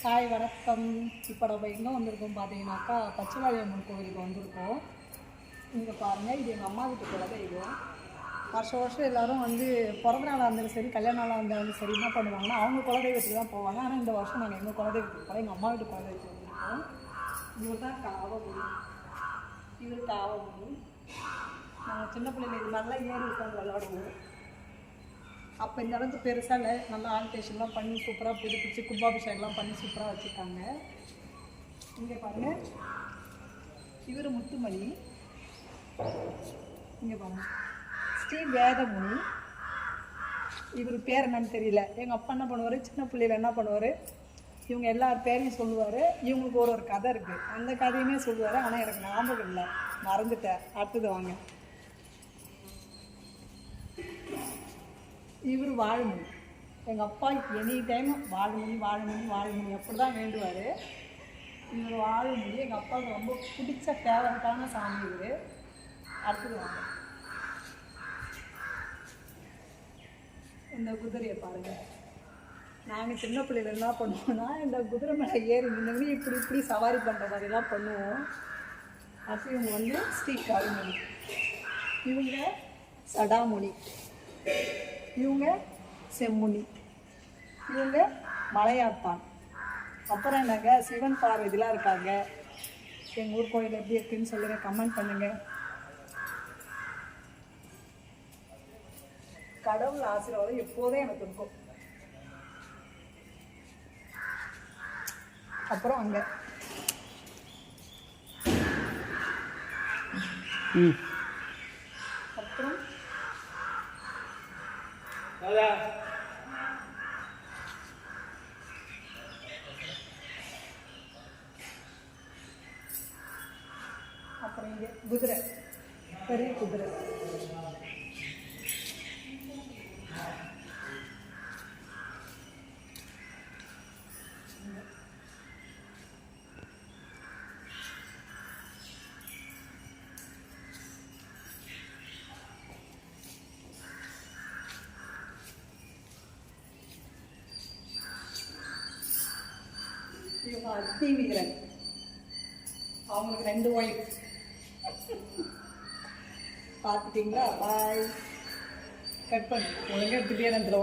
Hi வணக்கம். இப்போ நம்ம எங்கே வந்திருக்கோம் பார்த்தீங்கன்னாக்கா பச்சைவாழியம்மன் கோவிலுக்கு வந்திருக்கோம். இங்கே பாருங்கள், இது எங்கள் அம்மா வீட்டு குலதெய்வம். இது வருஷம் எல்லோரும் வந்து பிறந்த நாளாக இருந்தாலும் சரி, கல்யாண நாளாக இருந்தாலும் சரி என்ன பண்ணுவாங்கன்னா அவங்க குலதெய்வத்துக்கு தான் போவாங்க. ஆனால் இந்த வருஷம் நாங்கள் எங்கள் குலதெய்வத்துக்கு போகிறோம். எங்கள் அம்மா வீட்டு குலதெய்வத்துக்கு வந்திருக்கோம். இவர் தான் காவமுனி. இவர் காவமுனி. நாங்கள் சின்ன பிள்ளைங்க இது மாதிரிலாம் ஏறி உட்காந்து விளாடுவோம். அப்போ இந்த அளவுக்கு பெருசாக இல்லை, நல்லா ஆல்டேஷன்லாம் பண்ணி சூப்பராக புதுப்பிச்சு கும்பாபிஷேகம்லாம் பண்ணி சூப்பராக வச்சுருக்காங்க. இங்கே பாருங்கள், இவர் முத்துமணி. இங்கே பாருங்கள், ஸ்ரீ வேதமுனி. இவர் பேர் என்னன்னு தெரியல. எங்கள் அப்பா என்ன பண்ணுவார், சின்ன பிள்ளையில் என்ன பண்ணுவார், இவங்க எல்லார் பேரையும் சொல்லுவார். இவங்களுக்கு ஒரு கதை இருக்குது, அந்த கதையுமே சொல்லுவார். ஆனால் எனக்கு ஞாபகம் இல்லை, மறந்துட்டேன். அடுத்தது வாங்க. இவர் வாழுமணி. எங்கள் அப்பா எனி டைம் வாழுமணி வாழுமணி வாழுமணி அப்படி தான் வேண்டுவார். இவர் வாழுமணி எங்கள் அப்பாவுக்கு ரொம்ப பிடிச்ச ஃபேவரட்டான சாமி இவர். அடுத்தது வாங்க. இந்த குதிரையை பாருங்கள். நாங்கள் சின்ன பிள்ளைகள் என்ன பண்ணுவோம்னா, இந்த குதிரை மேலே ஏறி நின்று இப்படி சவாரி பண்ணுற மாதிரிலாம் பண்ணுவோம். அப்போ இவங்க வந்து ஸ்ரீ காளிமணி, இவங்க சடாமுனி, இவங்க செம்முனி, இவங்க மலையாத்தான். அப்புறம் என்னங்க, சிவன் பார்வதிலாம் இருக்காங்க. எங்கள் ஊர் கோயில் எப்படி இருக்குன்னு சொல்லுங்கள், கமெண்ட் பண்ணுங்கள். கடவுள் ஆசீர்வாதம் எப்போதும் எனக்கு இருக்கும். அப்புறம் அங்கே அப்புறம் அப்புறம் இங்கே குதிரை, பெரிய குதிரை. இவங்க அத்தி வீரன், அவங்களுக்கு 2 ஒய்ஃப். பார்த்துட்டிங்களா? பாய். கட் பண்ணு. ஒழுங்காக எடுத்துகிட்டே நேரத்தில்